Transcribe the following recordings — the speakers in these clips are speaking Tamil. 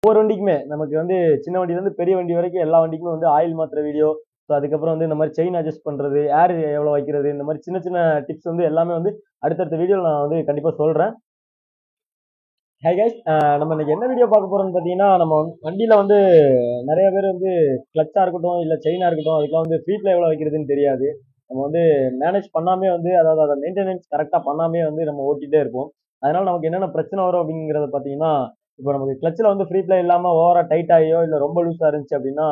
ஒவ்வொரு வண்டிக்குமே நமக்கு வந்து சின்ன வண்டியிலேருந்து பெரிய வண்டி வரைக்கும் எல்லா வண்டிக்குமே வந்து ஆயில் மாத்துற வீடியோ, ஸோ அதுக்கப்புறம் வந்து இந்த மாதிரி செயின் அட்ஜஸ்ட் பண்றது, ஏர் எவ்வளோ வைக்கிறது, இந்த மாதிரி சின்ன சின்ன டிப்ஸ் வந்து எல்லாமே வந்து அடுத்தடுத்த வீடியோவில் நான் வந்து கண்டிப்பாக சொல்கிறேன். ஹை கைஸ், நம்ம இன்னைக்கு என்ன வீடியோ பார்க்க போறோம்னு பார்த்தீங்கன்னா, நம்ம வண்டியில வந்து நிறைய பேர் வந்து கிளச்சா இருக்கட்டும், இல்லை செயினா இருக்கட்டும், அதுக்கெல்லாம் வந்து ஃப்ரீ எவ்வளோ வைக்கிறதுன்னு தெரியாது. நம்ம வந்து மேனேஜ் பண்ணாமே வந்து அதாவது அதை மெயின்டெனன்ஸ் கரெக்டாக பண்ணாமே வந்து நம்ம ஓட்டிகிட்டே இருப்போம். அதனால நமக்கு என்னென்ன பிரச்சனை வரும் அப்படிங்கிறத பார்த்தீங்கன்னா, இப்போ நமக்கு கிளச்சில் வந்து ஃப்ரீ இல்லாமல் ஓவரா டைட் ஆகியோ இல்லை ரொம்ப லூஸாக இருந்துச்சு அப்படின்னா,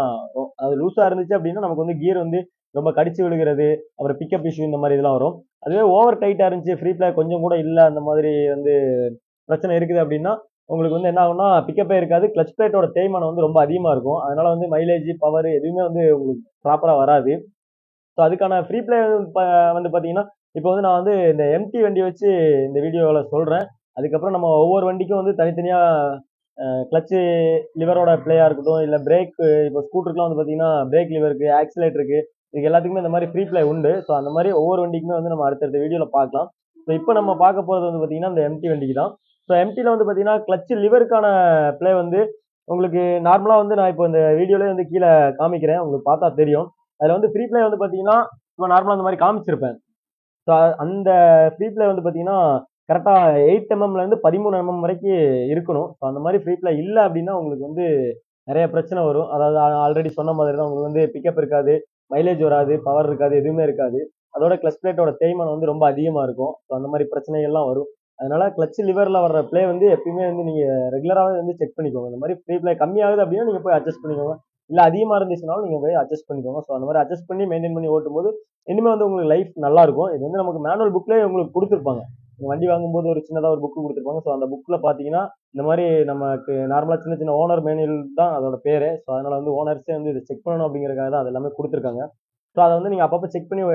அது லூஸாக இருந்துச்சு அப்படின்னா நமக்கு வந்து கியர் வந்து ரொம்ப கடிச்சு விழுகிறது, அப்புறம் பிக்கப் இஷ்யூ இந்த மாதிரி இதெல்லாம் வரும். அதுவே ஓவர் டைட்டாக இருந்துச்சு, ஃப்ரீ கொஞ்சம் கூட இல்லை, அந்த மாதிரி வந்து பிரச்சனை இருக்குது அப்படின்னா உங்களுக்கு வந்து என்ன ஆகும்னா பிக்கப்பே இருக்காது, கிளச் பிளேட்டோட தேய்மானம் வந்து ரொம்ப அதிகமா இருக்கும். அதனால வந்து மைலேஜ் பவர் எதுவுமே வந்து உங்களுக்கு ப்ராப்பரா வராது. ஸோ அதுக்கான ஃப்ரீ பிளே வந்து பாத்தீங்கன்னா, இப்போ வந்து நான் வந்து இந்த எம்டி வண்டி வச்சு இந்த வீடியோவில் சொல்றேன். அதுக்கப்புறம் நம்ம ஒவ்வொரு வண்டிக்கும் வந்து தனித்தனியா கிளச்சு லிவரோட பிளேயா இருக்கட்டும், இல்ல பிரேக், இப்போ ஸ்கூட்டருக்குலாம் வந்து பாத்தீங்கன்னா பிரேக் லிவர் இருக்கு, ஆக்சிலேட்டர் இருக்கு, இதுக்கு எல்லாத்துக்குமே இந்த மாதிரி ஃப்ரீ பிளே உண்டு. ஸோ அந்த மாதிரி ஒவ்வொரு வண்டிக்குமே வந்து நம்ம அடுத்தடுத்த வீடியோல பார்க்கலாம். ஸோ இப்போ நம்ம பார்க்க போறது வந்து பாத்தீங்கன்னா இந்த எம்டி வண்டிக்கு தான். ஸோ எம்டில வந்து பாத்தீங்கன்னா கிளச் லிவருக்கான பிளே வந்து உங்களுக்கு நார்மலா வந்து நான் இப்போ இந்த வீடியோலயே வந்து கீழே காமிக்கிறேன், உங்களுக்கு பார்த்தா தெரியும். அதுல வந்து ஃப்ரீ பிளே வந்து பாத்தீங்கன்னா இப்போ நார்மலா அந்த மாதிரி காமிச்சிருப்பேன். ஸோ அந்த ஃப்ரீ பிளே வந்து பாத்தீங்கன்னா கரெக்டா 8 இருந்து 13 வரைக்கும் இருக்கணும். ஸோ அந்த மாதிரி ஃப்ரீ பிளே இல்லை அப்படின்னா உங்களுக்கு வந்து நிறைய பிரச்சனை வரும். அதாவது ஆல்ரெடி சொன்ன மாதிரி தான், உங்களுக்கு வந்து பிக்கப் இருக்காது, மைலேஜ் வராது, பவர் இருக்காது, எதுவுமே இருக்காது. அதோட கிளச் பிளேட்டோட தேய்மானம் வந்து ரொம்ப அதிகமா இருக்கும். ஸோ அந்த மாதிரி பிரச்சனைகள்லாம் வரும். அதனால கிளச் லிவர்ல வர்ற பிளே வந்து எப்பயுமே வந்து நீங்க ரெகுலராகவே வந்து செக் பண்ணிக்கோங்க. இந்த மாதிரி ஃப்ரீ பிளே கம்மியாகுது அப்படின்னா நீங்க போய் அட்ஜஸ்ட் பண்ணிக்கோங்க. இல்ல அதிகமா இருந்துச்சுனாலும் நீங்க போய் அட்ஜஸ்ட் பண்ணிக்கோங்க. ஸோ அந்த மாதிரி அட்ஜஸ்ட் பண்ணி மெயின்டைன் பண்ணி ஓட்டும் போது இனிமே வந்து உங்களுக்கு லைஃப் நல்லா இருக்கும். இது வந்து நமக்கு மேனுவல் புக்லேயே உங்களுக்கு கொடுத்துருப்பாங்க. நீங்க வண்டி வாங்கும்போது ஒரு சின்னதா ஒரு புக் கொடுத்துருப்பாங்க. ஸோ அந்த புக்ல பாத்தீங்கன்னா இந்த மாதிரி நமக்கு நார்மலா சின்ன சின்ன ஓனர் மேனுவல் தான் அதோட பேரு. ஸோ அதனால வந்து ஓனர்ஸே வந்து இதை செக் பண்ணணும் அப்படிங்கறதுக்காக தான் அது எல்லாமே கொடுத்துருக்காங்க. ஸோ அதை வந்து நீங்க அப்பப்போ செக் பண்ணி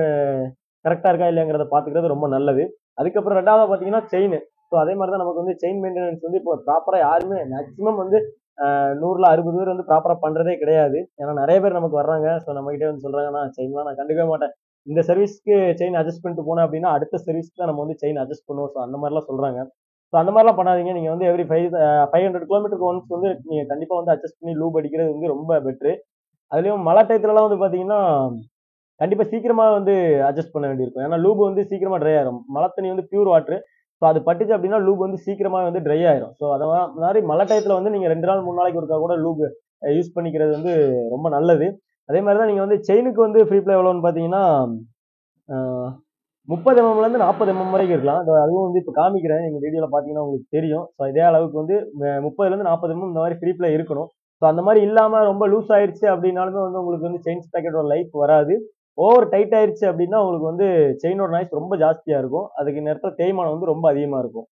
கரெக்டா இருக்கா இல்லையாங்கிறத பாத்துக்கிறது ரொம்ப நல்லது. அதுக்கப்புறம் ரெண்டாவது பாத்தீங்கன்னா செயின். ஸோ அதே மாதிரி தான் நமக்கு வந்து செயின் மெயின்டெனன்ஸ் வந்து இப்போ ப்ராப்பரா யாருமே மேக்ஸிமம் வந்து 100ல 60 பேர் வந்து ப்ராப்பரா பண்றதே கிடையாது. ஏன்னா நிறைய பேர் நமக்கு வர்றாங்க. ஸோ நம்ம கிட்டே வந்து சொல்றாங்க, நான் செயின்லாம் நான் கண்டுக்கவே மாட்டேன், இந்த சர்வீஸ்க்கு செயின் அட்ஜஸ்ட் பண்ணிட்டு போனேன் அப்படின்னா அடுத்த சர்வீஸ்க்கு தான் நம்ம வந்து செயின் அட்ஜஸ்ட் பண்ணுவோம். ஸோ அந்த மாதிரிலாம் சொல்றாங்க. ஸோ அந்த மாதிரிலாம் பண்ணாதீங்க. நீங்க வந்து எவ்ரி 500 கிலோமீட்டருக்கு ஒன்ஸ் வந்து நீங்க கண்டிப்பா வந்து அட்ஜஸ்ட் பண்ணி லூப் அடிக்கிறது வந்து ரொம்ப பெட்ரு. அதுலயும் மழை டயத்துலலாம் வந்து பாத்தீங்கன்னா கண்டிப்பா சீக்கிரமா வந்து அட்ஜஸ்ட் பண்ண வேண்டியிருக்கும். ஏன்னா லூப் வந்து சீக்கிரமா ட்ரை ஆயிரும். மழை தண்ணி வந்து பியூர் வாட்டர். ஸோ அது பட்டுச்சு அப்படின்னா லூப் வந்து சீக்கிரமா வந்து ட்ரை ஆயிரும். ஸோ அத மாதிரி மழை டயத்துல வந்து நீங்க 2 நாள் 3 நாளைக்கு ஒருக்கா கூட லூப் யூஸ் பண்ணிக்கிறது வந்து ரொம்ப நல்லது. அதே மாதிரி தான் நீங்க வந்து செயினுக்கு வந்து ஃப்ரீ பிளே எவ்வளோன்னு பாத்தீங்கன்னா 30 இருந்து 40 வரைக்கும் இருக்கலாம். அதுவும் வந்து இப்போ காமிக்கிறேன், எங்க வீடியோல பாத்தீங்கன்னா உங்களுக்கு தெரியும். ஸோ இதே அளவுக்கு வந்து 30 இருந்து 40 இந்த மாதிரி ஃப்ரீ பிளே இருக்கணும். ஸோ அந்த மாதிரி இல்லாம ரொம்ப லூஸ் ஆயிடுச்சு அப்படின்னாலுமே வந்து உங்களுக்கு வந்து செயின் ஸ்ப்ராக்கெட்டோட லைஃப் வராது. ஓவர் டைட் ஆயிருச்சு அப்படின்னா உங்களுக்கு வந்து செயினோட நாய்ஸ் ரொம்ப ஜாஸ்தியா இருக்கும். அதுக்கு நேரத்துல தேய்மானம் வந்து ரொம்ப அதிகமா இருக்கும்.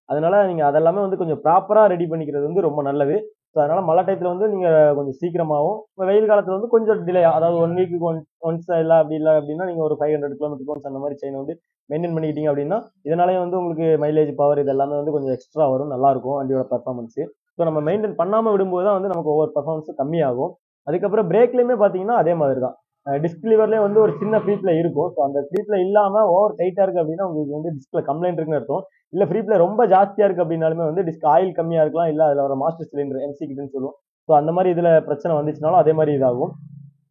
அதனால நீங்க அதெல்லாமே வந்து கொஞ்சம் ப்ராப்பரா ரெடி பண்ணிக்கிறது வந்து ரொம்ப நல்லது. ஸோ அதனால மழை டயத்துல வந்து நீங்க கொஞ்சம் சீக்கிரமாவும், வெயில் காலத்துல வந்து கொஞ்சம் டிலே, அதாவது 1 வீக்குக்கு ஒன்ஸ் இல்ல அப்படி இல்ல அப்படின்னா நீங்க ஒரு 500 கிலோமீட்டருக்கு ஒன்ஸ் அந்த மாதிரி செயின் வந்து மெயின்டைன் பண்ணிக்கிட்டீங்க அப்படின்னா இதனாலே வந்து உங்களுக்கு மைலேஜ் பவர் இது எல்லாமே வந்து கொஞ்சம் எக்ஸ்ட்ரா வரும், நல்லா இருக்கும் வண்டியோட பெர்ஃபார்மன்ஸ். ஸோ நம்ம மெயின்டைன் பண்ணாம விடும்போது தான் வந்து நமக்கு ஒவ்வொரு பெர்ஃபார்மன்ஸ் கம்மியாகும். அதுக்கப்புறம் பிரேக்லயுமே பாத்தீங்கன்னா அதே மாதிரி தான். டிஸ்க் லிவர்லயே வந்து ஒரு சின்ன ஃப்ரீப்ல இருக்கும். ஸோ அந்த ஃப்ரீப்ல இல்லாம ஓவர் டைட்டா இருக்கு அப்படின்னா உங்களுக்கு வந்து டிஸ்க்ல கம்ப்ளைண்ட் இருக்குன்னு அர்த்தம். இல்ல ஃப்ரீப்ல ரொம்ப ஜாஸ்தியா இருக்கு அப்படின்னாலுமே வந்து டிஸ்க் ஆயில் கம்மியா இருக்கலாம், இல்ல அதுல வர மாஸ்டர் சிலிண்டர் எம்சி கிட்னு சொல்லுவோம். ஸோ அந்த மாதிரி இதுல பிரச்சனை வந்துச்சுனாலும் அதே மாதிரி இதாகும்.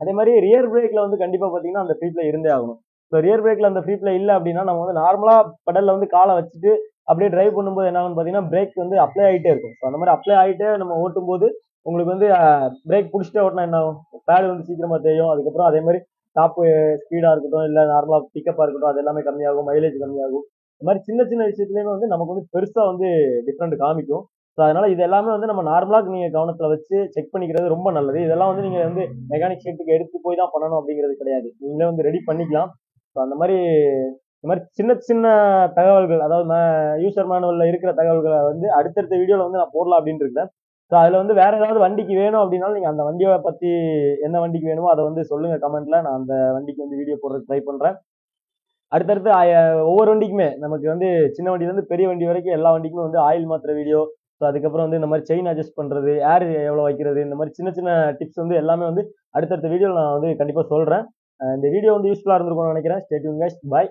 அதே மாதிரி ரியர் பிரேக்ல வந்து கண்டிப்பா பாத்தீங்கன்னா அந்த ஃப்ரீப்ல இருந்தே ஆகணும். ஸோ ரியர் பிரேக்ல அந்த ஃப்ரீப்ல இல்ல அப்படின்னா நம்ம வந்து நார்மலா பெடல்ல வந்து காலை வச்சுட்டு அப்படியே டிரைவ் பண்ணும்போது என்ன ஆகும்னு பாத்தீங்கன்னா பிரேக் வந்து அப்ளை ஆயிட்டே இருக்கும். ஸோ அந்த மாதிரி அப்ளை ஆயிட்டே நம்ம ஓட்டும் போது உங்களுக்கு வந்து பிரேக் பிடிச்சிட்டே ஓட்டினா என்ன ஆகும், பேடு வந்து சீக்கிரமா தேயும். அதுக்கப்புறம் அதே மாதிரி டாப் ஸ்பீடா இருக்கட்டும், இல்ல நார்மலா பிக்கப்பா இருக்கட்டும், அது எல்லாமே கம்மியாகும், மைலேஜ் கம்மியாகும். இந்த மாதிரி சின்ன சின்ன விஷயத்துலயுமே வந்து நமக்கு வந்து பெருசா வந்து டிஃப்ரெண்ட் காமிக்கும். ஸோ அதனால இது எல்லாமே வந்து நம்ம நார்மலா நீங்க கவனத்துல வச்சு செக் பண்ணிக்கிறது ரொம்ப நல்லது. இதெல்லாம் வந்து நீங்க வந்து மெக்கானிக் ஷெட்டுக்கு எடுத்து போய் தான் பண்ணணும் அப்படிங்கிறது கிடையாது. நீங்களே வந்து ரெடி பண்ணிக்கலாம். ஸோ அந்த மாதிரி இந்த மாதிரி சின்ன சின்ன தகவல்கள், அதாவது யூசர் மேனுவல்ல இருக்கிற தகவல்களை வந்து அடுத்தடுத்த வீடியோல வந்து நான் போடலாம் அப்படின்னு இருக்கேன். ஸோ அதுல வந்து வேற ஏதாவது வண்டிக்கு வேணும் அப்படின்னாலும் நீங்க அந்த வண்டியை பத்தி என்ன வண்டிக்கு வேணுமோ அதை வந்து சொல்லுங்க கமெண்ட்ல. நான் அந்த வண்டிக்கு வந்து வீடியோ போடுறது ட்ரை பண்றேன். அடுத்தடுத்து ஒவ்வொரு வண்டிக்குமே நமக்கு வந்து சின்ன வண்டியில இருந்து பெரிய வண்டி வரைக்கும் எல்லா வண்டிக்குமே வந்து ஆயில் மாத்துற வீடியோ, ஸோ அதுக்கப்புறம் வந்து இந்த மாதிரி செயின் அட்ஜஸ்ட் பண்றது, ஏர் எவ்வளவு வைக்கிறது, இந்த மாதிரி சின்ன சின்ன டிப்ஸ் வந்து எல்லாமே வந்து அடுத்தடுத்த வீடியோல நான் வந்து கண்டிப்பா சொல்றேன். இந்த வீடியோ வந்து யூஸ்ஃபுல்லா இருந்திருக்கும்னு நினைக்கிறேன். Stay tune guys, by.